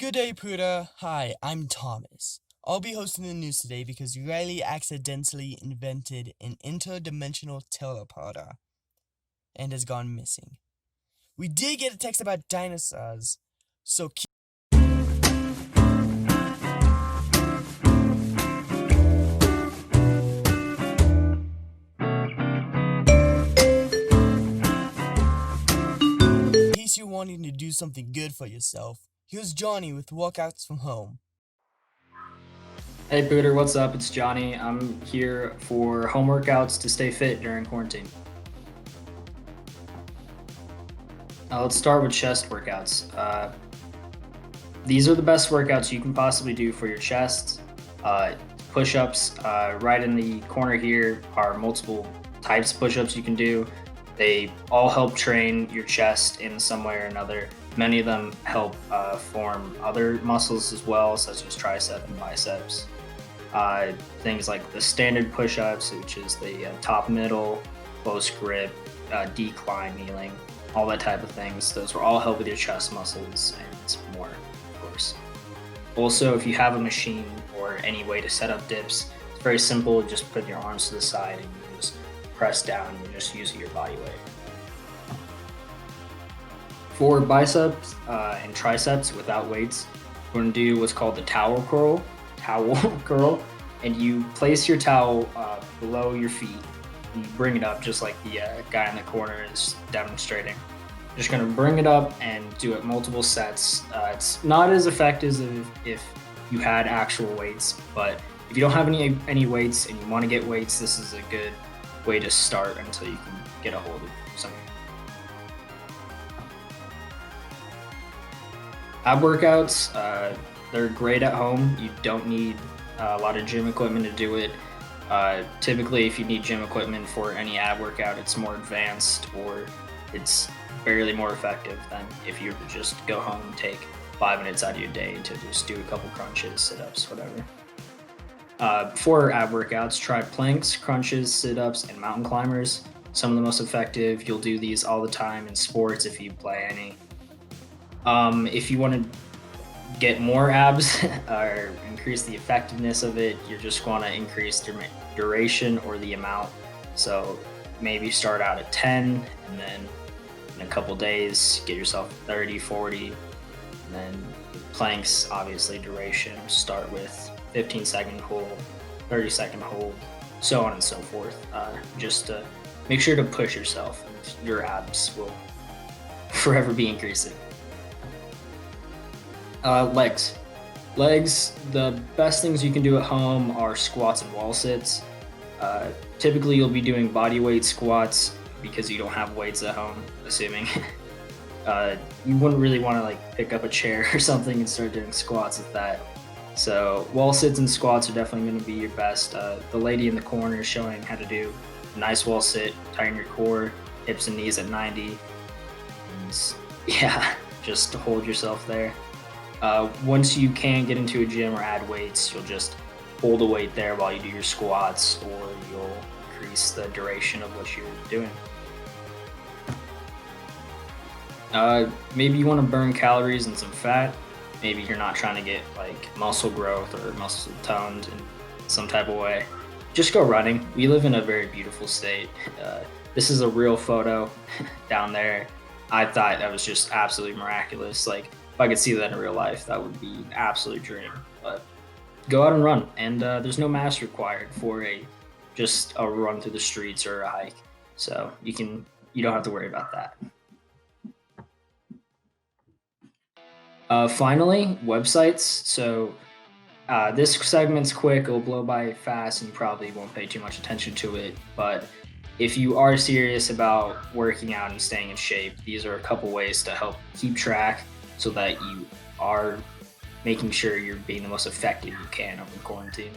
Good day, Puda. Hi, I'm Thomas. I'll be hosting the news today because Riley accidentally invented an interdimensional teleporter and has gone missing. We did get a text about dinosaurs, so in case you're wanting to do something good for yourself, here's Johnny with Workouts from Home. Hey Booter, what's up? It's Johnny. I'm here for home workouts to stay fit during quarantine. Let's start with chest workouts. These are the best workouts you can possibly do for your chest. Push-ups, right in the corner here are multiple types of push-ups you can do. They all help train your chest in some way or another. Many of them help form other muscles as well, such as tricep and biceps. Things like the standard push-ups, which is the top, middle, close grip, decline, kneeling, all that type of things. Those will all help with your chest muscles and more, of course. Also, if you have a machine or any way to set up dips, it's very simple. Just put your arms to the side and you just press down and just use your body weight. For biceps and triceps without weights, we're going to do what's called the towel curl, and you place your towel below your feet and you bring it up just like the guy in the corner is demonstrating. Just going to bring it up and do it multiple sets. It's not as effective as if you had actual weights, but if you don't have any weights and you want to get weights, this is a good way to start until you can get a hold of something. Ab workouts, they're great at home. You don't need a lot of gym equipment to do it. Typically, if you need gym equipment for any ab workout, it's more advanced or it's barely more effective than if you were to just go home and take 5 minutes out of your day to just do a couple crunches, sit-ups, whatever. For ab workouts, try planks, crunches, sit-ups, and mountain climbers. Some of the most effective. You'll do these all the time in sports if you play any. If you want to get more abs or increase the effectiveness of it, you're just going to increase your duration or the amount. So maybe start out at 10 and then in a couple days get yourself 30, 40, and then planks, obviously duration, start with 15-second hold, 30-second hold, so on and so forth. Just make sure to push yourself and your abs will forever be increasing. Legs, the best things you can do at home are squats and wall sits. Typically you'll be doing body weight squats because you don't have weights at home, assuming. You wouldn't really want to like pick up a chair or something and start doing squats with that. So wall sits and squats are definitely going to be your best. The lady in the corner is showing how to do a nice wall sit, tighten your core, hips and knees at 90. And yeah, just hold yourself there. Once you can get into a gym or add weights, you'll just hold the weight there while you do your squats, or you'll increase the duration of what you're doing. Maybe you want to burn calories and some fat. Maybe you're not trying to get like muscle growth or muscle toned in some type of way. Just go running. We live in a very beautiful state. This is a real photo down there. I thought that was just absolutely miraculous. Like, if I could see that in real life, that would be an absolute dream. But go out and run, and there's no mask required for just a run through the streets or a hike. So you don't have to worry about that. Finally, websites. So this segment's quick, it'll blow by fast, and you probably won't pay too much attention to it. But if you are serious about working out and staying in shape, these are a couple ways to help keep track so that you are making sure you're being the most effective you can over quarantine.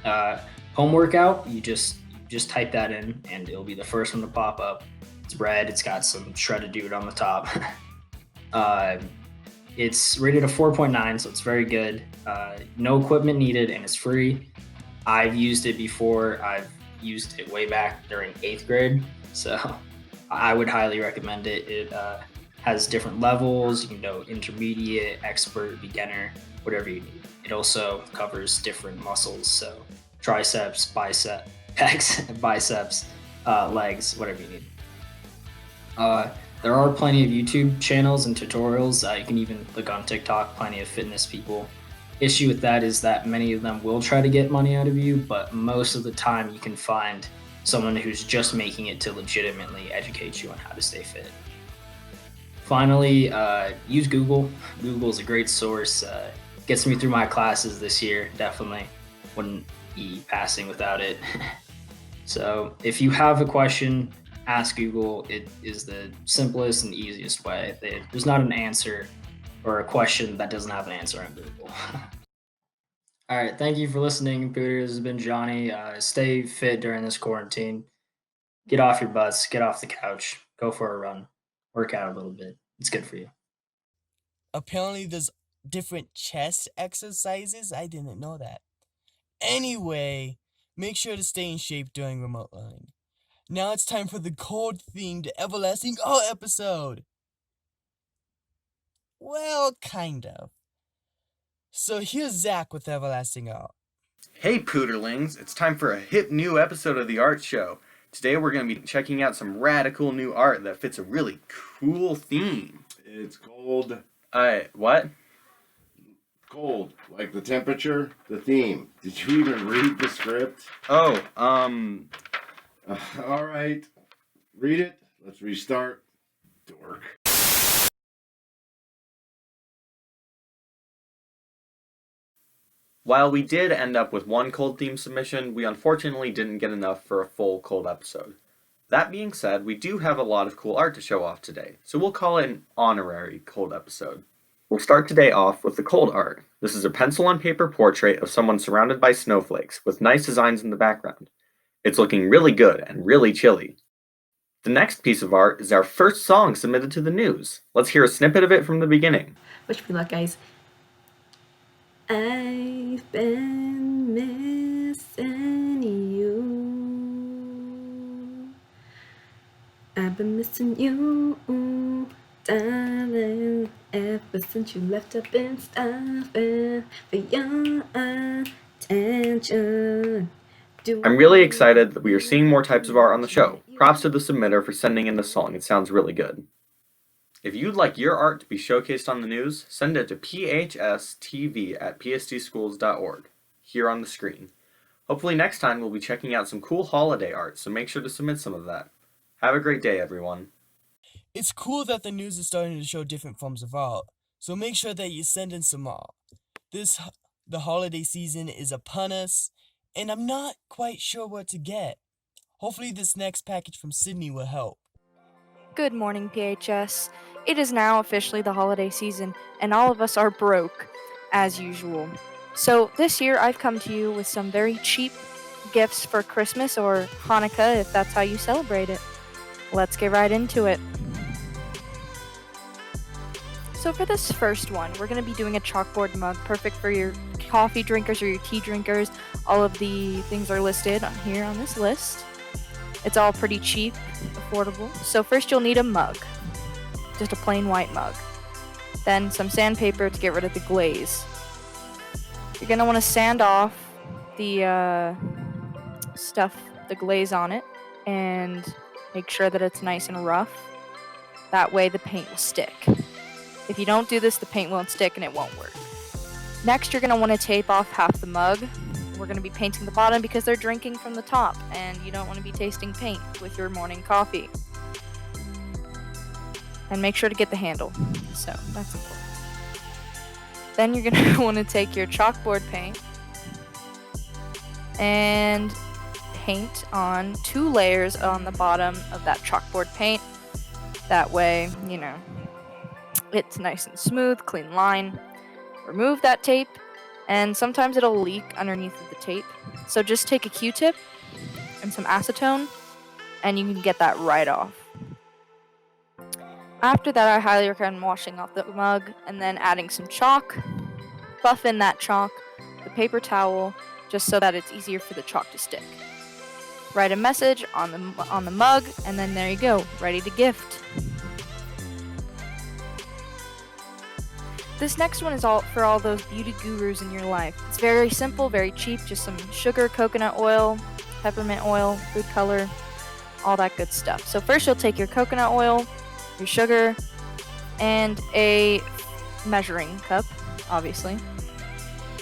Home workout, you just type that in and it'll be the first one to pop up. It's red, it's got some shredded dude on the top. It's rated a 4.9, so it's very good. No equipment needed and it's free. I've used it before. I've used it way back during 8th grade, so I would highly recommend it. has different levels, intermediate, expert, beginner, whatever you need. It also covers different muscles, so triceps, bicep, pecs, biceps, legs, whatever you need. Uh, there are plenty of YouTube channels and tutorials. You can even look on TikTok, plenty of fitness people. Issue with that is that many of them will try to get money out of you, but most of the time you can find someone who's just making it to legitimately educate you on how to stay fit. Finally, use Google. Google is a great source. Gets me through my classes this year, definitely. Wouldn't be passing without it. So if you have a question, ask Google. It is the simplest and easiest way. There's not an answer or a question that doesn't have an answer on Google. All right, thank you for listening, Pooters. This has been Johnny. Stay fit during this quarantine. Get off your butts, get off the couch, go for a run, work out a little bit. It's good for you. Apparently, there's different chest exercises. I didn't know that. Anyway, make sure to stay in shape during remote learning. Now it's time for the cold-themed Everlasting Art episode. Well, kind of. So here's Zach with Everlasting Art. Hey Pooterlings, it's time for a hip new episode of the Art Show. Today we're going to be checking out some radical new art that fits a really cool theme. It's cold. What? Cold. Like the temperature, the theme. Did you even read the script? Oh, All right. Read it. Let's restart. Dork. While we did end up with one cold theme submission, we unfortunately didn't get enough for a full cold episode. That being said, we do have a lot of cool art to show off today, so we'll call it an honorary cold episode. We'll start today off with the cold art. This is a pencil on paper portrait of someone surrounded by snowflakes with nice designs in the background. It's looking really good and really chilly. The next piece of art is our first song submitted to the news. Let's hear a snippet of it from the beginning. Wish me luck, guys. I've been missing you. I've been missing you, darling. Ever since you left, I've been starving for your attention. I'm really excited that we are seeing more types of art on the show. Props to the submitter for sending in this song. It sounds really good. If you'd like your art to be showcased on the news, send it to phstv@pstschools.org, here on the screen. Hopefully next time we'll be checking out some cool holiday art, so make sure to submit some of that. Have a great day, everyone. It's cool that the news is starting to show different forms of art, so make sure that you send in some art. The holiday season is upon us, and I'm not quite sure what to get. Hopefully this next package from Sydney will help. Good morning, PHS. It is now officially the holiday season, and all of us are broke, as usual. So this year I've come to you with some very cheap gifts for Christmas or Hanukkah, if that's how you celebrate it. Let's get right into it. So for this first one, we're going to be doing a chalkboard mug, perfect for your coffee drinkers or your tea drinkers. All of the things are listed on here on this list. It's all pretty cheap, affordable. So first you'll need a mug, just a plain white mug. Then some sandpaper to get rid of the glaze. You're going to want to sand off the the glaze on it, and make sure that it's nice and rough. That way the paint will stick. If you don't do this, the paint won't stick and it won't work. Next, you're going to want to tape off half the mug. We're going to be painting the bottom because they're drinking from the top, and you don't want to be tasting paint with your morning coffee. And make sure to get the handle. So, that's important. Then you're going to want to take your chalkboard paint and paint on 2 layers on the bottom of that chalkboard paint. That way, it's nice and smooth, clean line. Remove that tape, and sometimes it'll leak underneath of the tape. So just take a Q-tip and some acetone, and you can get that right off. After that, I highly recommend washing off the mug and then adding some chalk. Buff in that chalk, the paper towel, just so that it's easier for the chalk to stick. Write a message on the mug, and then there you go, ready to gift. this next one is all for all those beauty gurus in your life. It's very simple, very cheap, just some sugar, coconut oil, peppermint oil, food color, all that good stuff. So first you'll take your coconut oil, your sugar, and a measuring cup, obviously.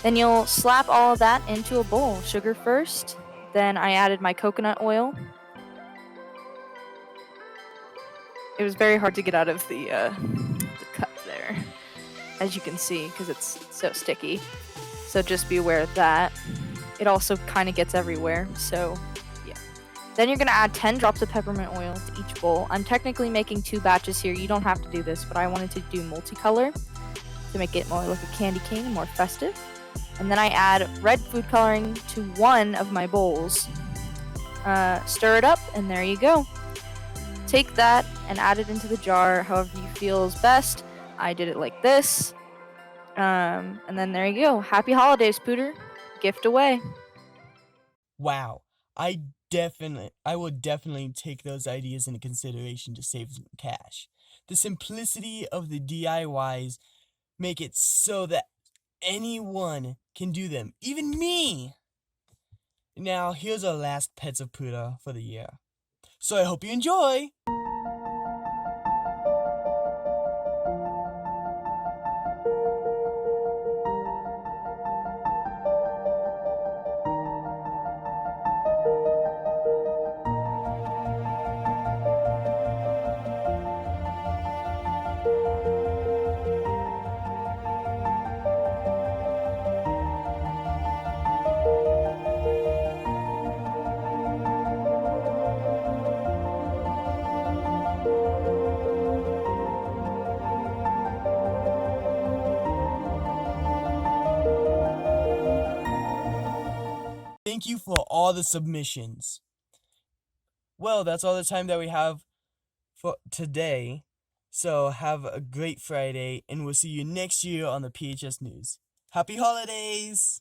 Then you'll slap all of that into a bowl. Sugar first, then I added my coconut oil. It was very hard to get out of the cup there, as you can see, because it's so sticky. So just be aware of that. It also kind of gets everywhere, so yeah. Then you're going to add 10 drops of peppermint oil to each bowl. I'm technically making 2 batches here. You don't have to do this, but I wanted to do multicolor to make it more like a candy cane, more festive. And then I add red food coloring to one of my bowls. Stir it up, and there you go. Take that and add it into the jar however you feel is best. I did it like this. And then there you go. Happy holidays, Pooter. Gift away. Wow. I will definitely take those ideas into consideration to save some cash. The simplicity of the DIYs make it so that anyone can do them, even me. Now, here's our last Pets of Pooter for the year. So I hope you enjoy! Thank you for all the submissions. Well, that's all the time that we have for today. So have a great Friday, and we'll see you next year on the PHS News. Happy holidays!